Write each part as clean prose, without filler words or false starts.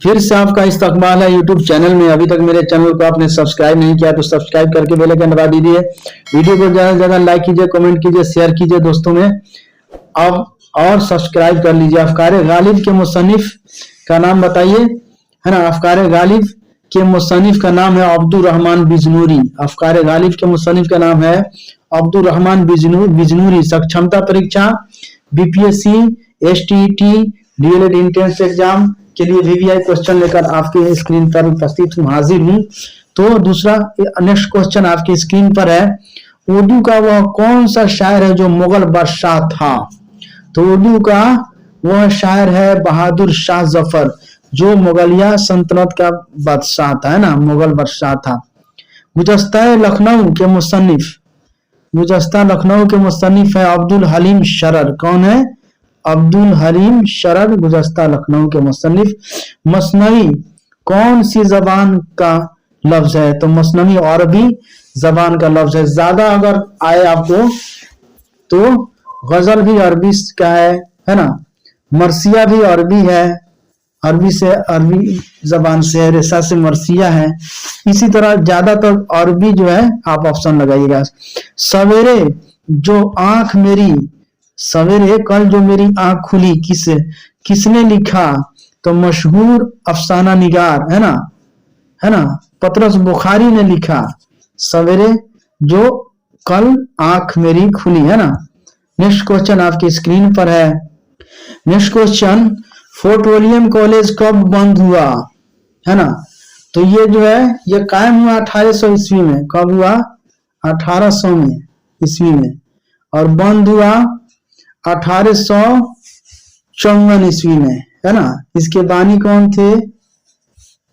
फिर से आपका इस्तकबाल है यूट्यूब चैनल में। अभी तक मेरे चैनल को आपने सब्सक्राइब नहीं किया तो सब्सक्राइब करके बेल आइकन दबा दीजिए। वीडियो को ज्यादा से ज्यादा लाइक कीजिए, कमेंट कीजिए, शेयर कीजिए दोस्तों में अब, और सब्सक्राइब कर लीजिए। अफकार गालिब के मुसन्निफ का नाम बताइए, है ना। अफकार गालिब के मुसन्निफ का नाम है अब्दुल रहमान बिजनूरी। अफकार गालिब के मुसन्निफ का नाम है अब्दुल रहमान बिजनूरी। सक्षमता परीक्षा, BPSC, STET, DElEd entrance exam के लिए वीवीआई क्वेश्चन लेकर आपके स्क्रीन पर उपस्थित हाजिर हूँ। तो दूसरा नेक्स्ट क्वेश्चन आपकी स्क्रीन पर है, उर्दू का वह कौन सा शायर है जो मुगल बादशाह था? तो उर्दू का वह शायर है बहादुर शाह जफर, जो मुगलिया सल्तनत का बादशाह था, है ना, मुगल बादशाह था। गुजस्ता लखनऊ के मुसन्निफ, गुजस्ता लखनऊ के मुसन्निफ है अब्दुल हलीम शरर। कौन है? अब्दुल हलीम शरर, गुजस्ता लखनऊ के मुसन्निफ। मसनवी कौन सी जबान का लफ्ज है? तो मसनवी अरबी जबान का लफ्ज है। ज्यादा अगर आए आपको तो गजल भी अरबी का है ना। मरसिया भी अरबी है, अरबी से, अरबी जबान से है। रेसा से मरसिया है। इसी तरह ज्यादातर अरबी जो है आप ऑप्शन लगाइएगा। सवेरे जो आंख मेरी, सवेरे कल जो मेरी आंख खुली, किसने लिखा? तो मशहूर अफसाना निगार, है ना, है ना, पतरस बुखारी ने लिखा सवेरे जो कल आंख मेरी खुली, है ना। नेक्स्ट क्वेश्चन आपकी स्क्रीन पर है। Next question, fort William college कब बंद हुआ? है ना। तो ये जो है ये कायम हुआ 1800 ईस्वी में। कब हुआ? 1800 में ईस्वी में। और बंद हुआ 1854 ईस्वी में, है ना। इसके बानी कौन थे?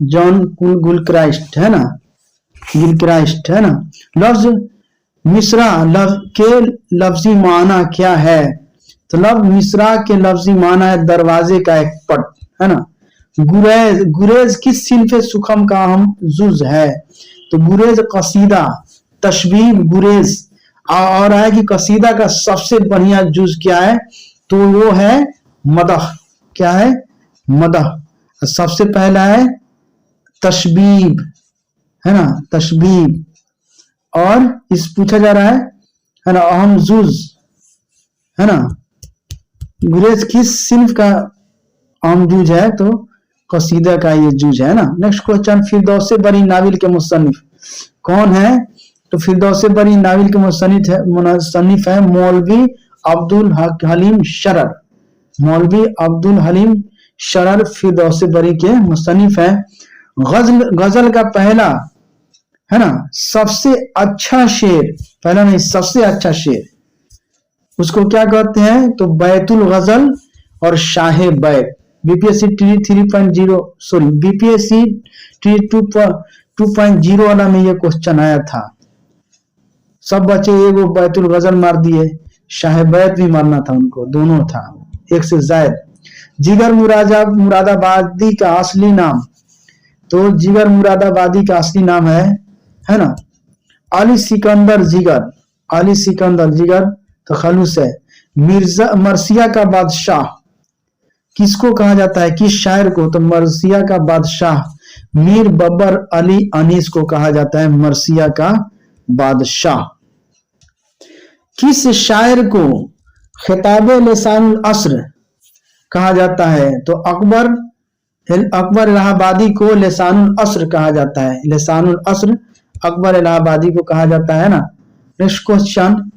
जॉन गिलक्राइस्ट, है ना, गिलक्राइस्ट, है ना। लफ्ज मिस्रा के लफ्जी माना क्या है? तो लफ्ज मिस्रा के लफ्जी माना है दरवाजे का एक पट, है ना। गुरेज, गुरेज किस सिन्फ सुखम का अहम जुज है? तो गुरेज कसीदा, तशबीह गुरेज। और है कि कसीदा का सबसे बढ़िया जुज क्या है? तो वो है मदह। क्या है? मदह। सबसे पहला है तशबीब, है ना, तशबीब। और इस पूछा जा रहा है ना, अहम जुज, है ना। गुरेज किस सिन्फ का अहम जुज है? तो कसीदा का ये जुज है ना। नेक्स्ट क्वेश्चन, फिरदौसे बरी नाविल के मुसन्निफ कौन है? तो फिरदौसे बरी नाविल के मुसन्निफ है मौलवी अब्दुल हलीम शरर। मौलवी अब्दुल हलीम शरर फिरदौसे बरी के मुसन्निफ है। गजल का पहला, है ना, सबसे अच्छा शेर, पहला नहीं सबसे अच्छा शेर, उसको क्या कहते हैं? तो बैतुल गजल और शाहे बैत। बीपीएससी 3.0 सॉरी बीपीएससी 2.0 वाला में ये क्वेश्चन आया था। सब बच्चे एगो बैतुल गजल मार दिए, शाहे बैत भी मारना था उनको, दोनों था, एक से ज्यादा। जिगर मुरादाबादी का असली नाम? तो जिगर मुरादाबादी का असली नाम है ना, अली सिकंदर जिगर। अली सिकंदर जिगर तो खलूस है। मिर्जा मरसिया का बादशाह किसको कहा जाता है? किस शायर को? तो मरसिया का बादशाह मीर बब्बर अली अनीस को कहा जाता है मरसिया का बादशाह। किस शायर को खिताब लिसानुल अस्र कहा जाता है? तो अकबर इलाहाबादी को लिसानुल अस्र कहा जाता है। लिसानुल अस्र अकबर इलाहाबादी को कहा जाता है ना। नेक्स्ट क्वेश्चन,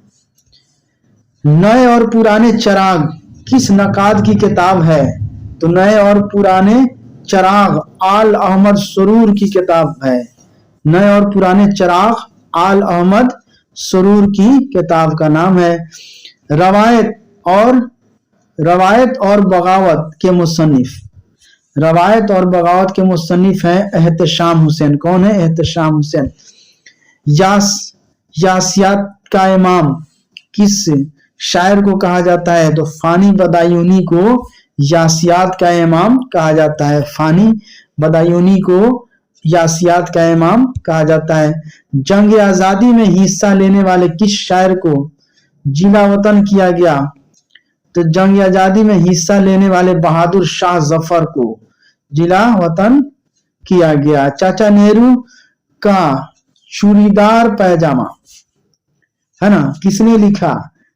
नए और पुराने चराग किस नकाद की किताब है? तो नए और पुराने चराग आल अहमद सरूर की किताब है। नए और पुराने चराग आल अहमद सरूर की किताब का नाम है। रवायत और बगावत के मुसन्निफ, रवायत और बगावत के मुसन्निफ हैं एहतशाम हुसैन। कौन है? एहतशाम हुसैन। यासियात का इमाम किस शायर को कहा जाता है? तो फानी बदायूनी को यासियात का इमाम कहा जाता है। फानी बदायूनी को यासियात का इमाम कहा जाता है। जंग आजादी में हिस्सा लेने वाले किस शायर को जिला वतन किया गया? तो जंग आजादी में हिस्सा लेने वाले बहादुर शाह जफर को जिला वतन किया गया। चाचा नेहरू का चूड़ीदार पैजामा, है ना, किसने लिखा?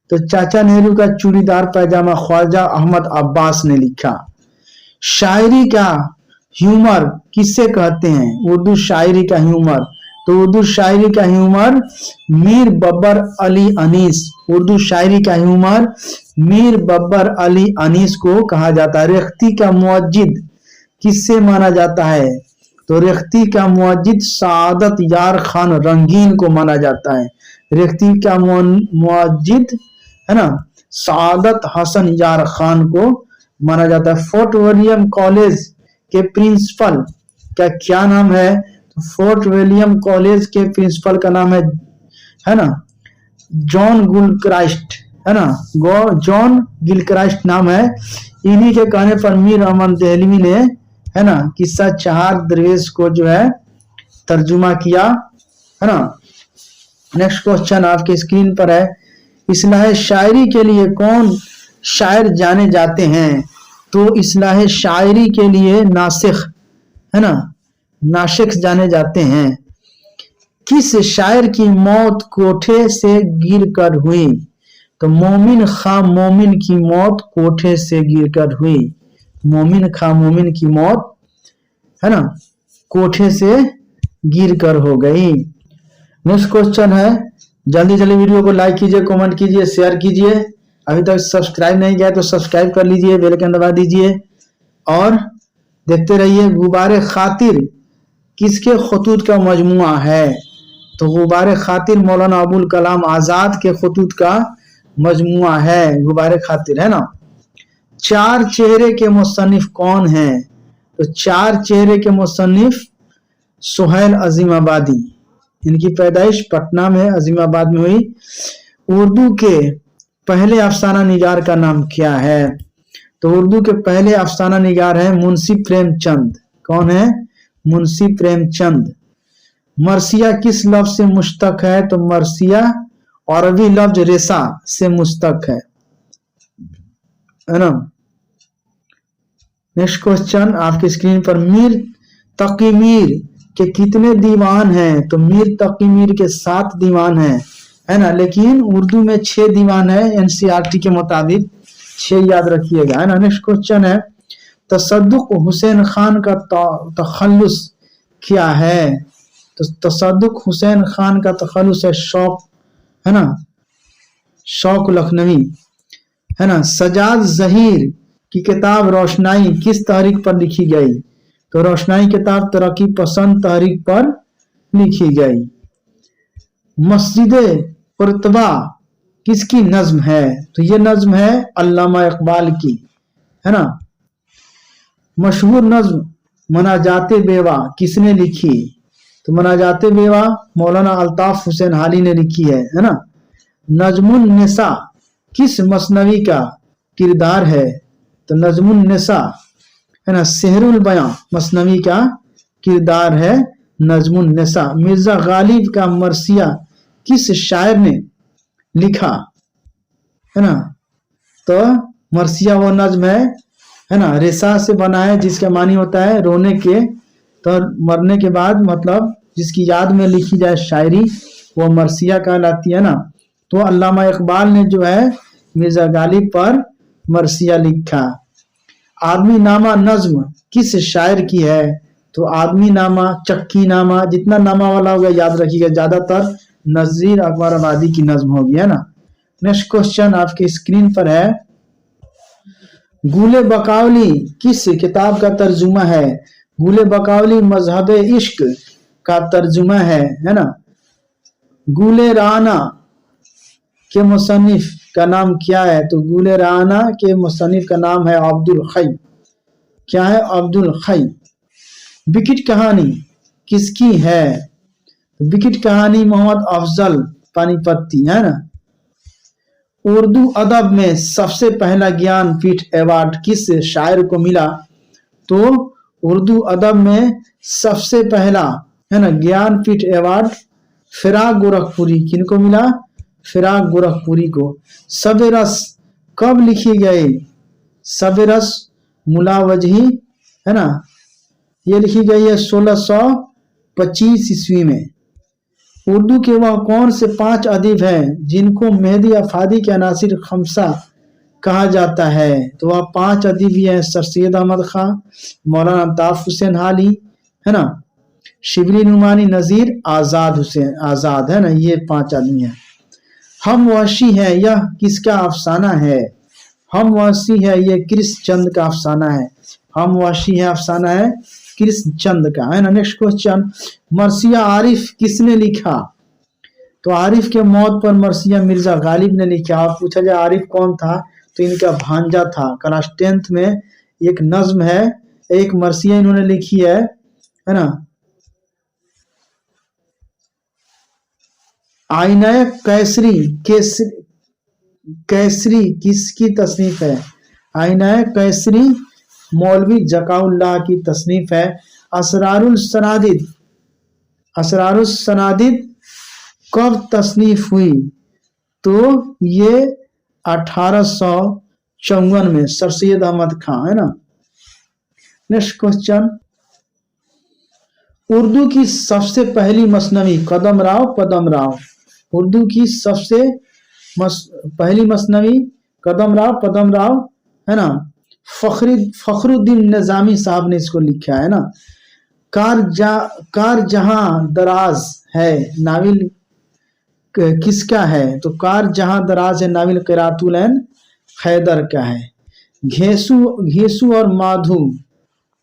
तो चाचा नेहरू का चूड़ीदार पैजामा ख्वाजा अहमद अब्बास ने लिखा। शायरी का ह्यूमर किससे कहते हैं? उर्दू शायरी का ह्यूमर, तो उर्दू शायरी का ह्यूमर मीर बब्बर अली अनीस, उर्दू शायरी का ह्यूमर मीर बब्बर अली अनीस को कहा जाता है। रेख्ती का मुअज्जिद किससे माना जाता है? तो रेख्ती का मुअज्जिद सादत यार खान रंगीन को माना जाता है। रेख्ती का मुअज्जिद, है ना, सादत हसन यार खान को माना जाता है। फोर्ट विलियम कॉलेज के प्रिंसिपल का क्या नाम है? तो फोर्ट विलियम कॉलेज के प्रिंसिपल का नाम है ना, जॉन गिलक्राइस्ट, है ना, जॉन गिलक्राइस्ट नाम है। इन्हीं के कहने पर मीर अहमद देहलवी ने, है ना, किस्सा चार दरवेश को जो है तर्जुमा किया, है ना। नेक्स्ट क्वेश्चन आपके स्क्रीन पर है, इस्लाह शायरी के लिए कौन शायर जाने जाते हैं? तो इस्लाह शायरी के लिए नासिख, है ना, नासिख जाने जाते हैं। किस शायर की मौत कोठे से गिरकर हुई? तो मोमिन खां मोमिन की मौत कोठे से गिरकर हुई। मोमिन खां मोमिन की मौत, है ना, कोठे से गिरकर हो गई। नेक्स्ट क्वेश्चन है, जल्दी जल्दी वीडियो को लाइक कीजिए, कमेंट कीजिए, शेयर कीजिए। अभी तक सब्सक्राइब नहीं किया तो सब्सक्राइब कर लीजिए, बेल आइकन दबा दीजिए और देखते रहिए। गुबारे खातिर किसके खतूत का मजमुआ है? तो गुबारे खातिर मौलाना अबुल कलाम आजाद के खतूत का मजमुआ है गुबारे खातिर, है ना। चार चेहरे के मुसन्निफ कौन हैं? तो चार चेहरे के मुसन्निफ सुहैल अजीमाबादी, इनकी पैदाइश पटना में अजीमाबाद में हुई। उर्दू के पहले अफसाना निगार का नाम क्या है? तो उर्दू के पहले अफसाना निगार है मुंशी प्रेमचंद। कौन है? मुंशी प्रेमचंद। मरसिया किस लफ्ज से मुश्तक है? तो मरसिया अरबी लफ्ज रेसा से मुश्तक है ना। नेक्स्ट क्वेश्चन आपकी स्क्रीन पर, मीर तकी मीर के कितने दीवान हैं? तो मीर तकी मीर के 7 दीवान हैं, है ना, लेकिन उर्दू में 6 दीवान है एनसीईआरटी के मुताबिक, 6 याद रखिएगा, है ना। नेक्स्ट क्वेश्चन है, तसद्दुक हुसैन खान का तखल्लुस क्या है? तो तसद्दुक हुसैन खान का तखल्लुस है शौक, है ना, शौक लखनवी, है ना। सजाद जहीर की किताब रोशनाई किस तहरीक पर लिखी गई? तो रोशनाई किताब तरक्की पसंद तहरीक पर लिखी गई। मस्जिद कुर्तबा किसकी नज्म है? तो ये नज्म है अल्लामा इकबाल की, है ना। मशहूर नज्म मनाजाते बेवा किसने लिखी? तो मनाजाते बेवा मौलाना अल्ताफ हुसैन हाली ने लिखी है ना। नजमुन निसा किस मसनवी का किरदार है? तो नजमुन निसा, है ना, सेहरुल बयां मसनवी का किरदार है नजमुन निसा। मिर्जा गालिब का मरसिया किस शायर ने लिखा? है ना, तो मरसिया वो नज्म है ना, रेसा से बना है जिसका मानी होता है रोने के, तो मरने के बाद मतलब जिसकी याद में लिखी जाए शायरी वो मरसिया कहलाती है ना। तो अल्लामा इकबाल ने जो है मिर्जा गालिब पर मरसिया लिखा। आदमी नामा नज्म किस शायर की है? तो आदमी नामा, चक्की नामा, जितना नामा वाला होगा याद रखिएगा, ज्यादातर नजीर अकबर आबादी की नज्म होगी, है ना। नेक्स्ट क्वेश्चन आपके स्क्रीन पर है, गुले बकावली किस किताब का तर्जुमा है? गुले बकावली मजहब इश्क का तर्जुमा है ना। गुले राना के मुसन्निफ का नाम क्या है? तो गुले राना के मुसन्निफ का नाम है अब्दुल खई। क्या है? अब्दुल खई। विकेट कहानी किसकी है? विकेट कहानी मोहम्मद अफजल पानीपती, है ना। उर्दू अदब में सबसे पहला ज्ञानपीठ अवार्ड किस शायर को मिला? तो उर्दू अदब में सबसे पहला, है ना, ज्ञानपीठ अवार्ड फिराक गोरखपुरी, किनको मिला? फिराक गोरखपुरी को। शब रस कब लिखी गई? शब रस मुला वजही, है ना, ये लिखी गई है 1625 ईस्वी में। उर्दू के वह कौन से 5 अदीब हैं जिनको मेहदी अफादी के अनासिर खमसा कहा जाता है? तो वह 5 अदीब हैं, सर सैयद अहमद खां, मौलाना अल्ताफ हुसैन हाली, है ना, शिबली नुमानी, नजीर आजाद हुसैन आजाद, है ना, ये 5 आदमी हैं। हम वहशी है, यह किसका अफसाना है? हम वहशी है, ये कृष्णचंद का अफसाना है। हम वहशी है अफसाना है कृष्णचंद का, है ना। नेक्स्ट क्वेश्चन, मरसिया आरिफ किसने लिखा? तो आरिफ के मौत पर मरसिया मिर्जा गालिब ने लिखा। और पूछा जाए आरिफ कौन था, तो इनका भांजा था। क्लास 10th में एक नज्म है, एक मरसिया इन्होंने लिखी है ना। आईना कैसरी कैसरी किसकी तसनीफ है? आईना कैसरी मौलवी जकाउल्लाह की तसनीफ है। असरारुल सनादिद कब तसनीफ हुई? तो ये 1854 में, सर सैयद अहमद खां, है ना। नेक्स्ट क्वेश्चन, उर्दू की सबसे पहली मसनवी कदम राव। उर्दू की सबसे पहली मसनवी कदम राव, है ना। फखरुद्दीन निजामी साहब ने इसको लिखा है ना। कार जहां दराज है नाविल किसका है? तो कार जहां दराज है नाविल क़िरातुल ऐन हैदर का है। घेसू और माधो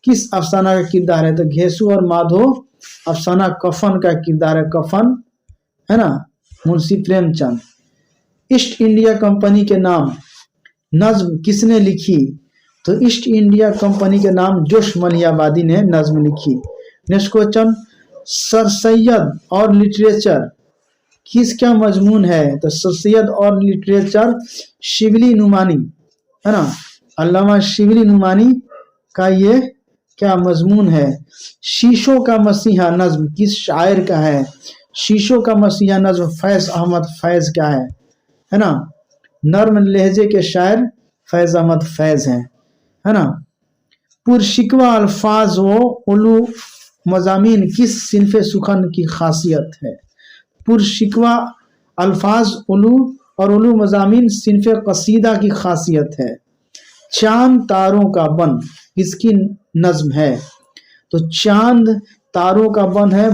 किस अफसाना का किरदार है? तो घेसू और माधो अफसाना कफन का किरदार है। कफन, है ना, Munshi Premchand. East India company के नाम नज्म किसने लिखी? तो ईस्ट इंडिया कंपनी के नाम जोश मलियाबादी ने नज्म लिखी। नेक्स्ट क्वेश्चन, सर सैयद और लिटरेचर किसका मजमून है? तो सर सैयद और लिटरेचर शिबली नुमानी, है ना, अल्लामा शिबली नुमानी का ये क्या मजमून है। शीशों का मसीहा नज्म किस शायर का है? शीशों का मसीहा नज्म फैज अहमद फैज का है ना। नर्म लहजे के शायर फैज अहमद फैज हैं, है ना। पुरशिकवा अल्फाज व उलू मजामीन किस सिनफ़े सुखन की खासियत है? पुरशिकवा अल्फाज और उलू मजामीन सिनफ़े कसीदा की खासियत है। चांद तारों का बन किसकी नज्म है? तो चांद तारों का बन है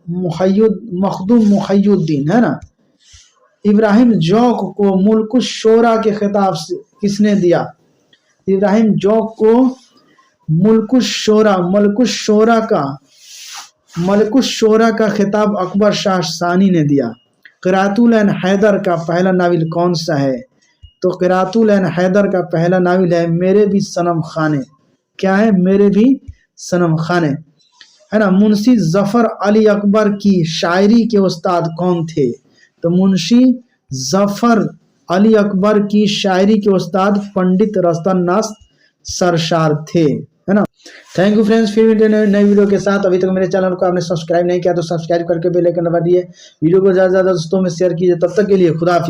मखदूम मुहय्युद्दीन, है ना। इब्राहिम जौक को मुल्कुश शोरा के खिताब से किसने दिया? इब्राहिम जौक को मलकुश शोरा का खिताब अकबर शाह सानी ने दिया। क़िरातुल ऐन हैदर का पहला नाविल कौन सा है? तो क़िरातुल ऐन हैदर का पहला नाविल है मेरे भी सनम खाने। क्या है? मेरे भी सनम खाने, है ना। मुंशी जफर अली अकबर की शायरी के उस्ताद कौन थे? तो मुंशी जफर अली अकबर की शायरी के उस्ताद पंडित रस्तन नास सरशार थे, है ना। थैंक यू फ्रेंड्स, फिर मिलते हैं नई वीडियो के साथ। अभी तक मेरे चैनल को आपने सब्सक्राइब नहीं किया तो सब्सक्राइब करके बेल आइकन दबा दिए। वीडियो को ज़्यादा से ज़्यादा दोस्तों में शेयर कीजिए। तब तक के लिए खुदा हाफिज़।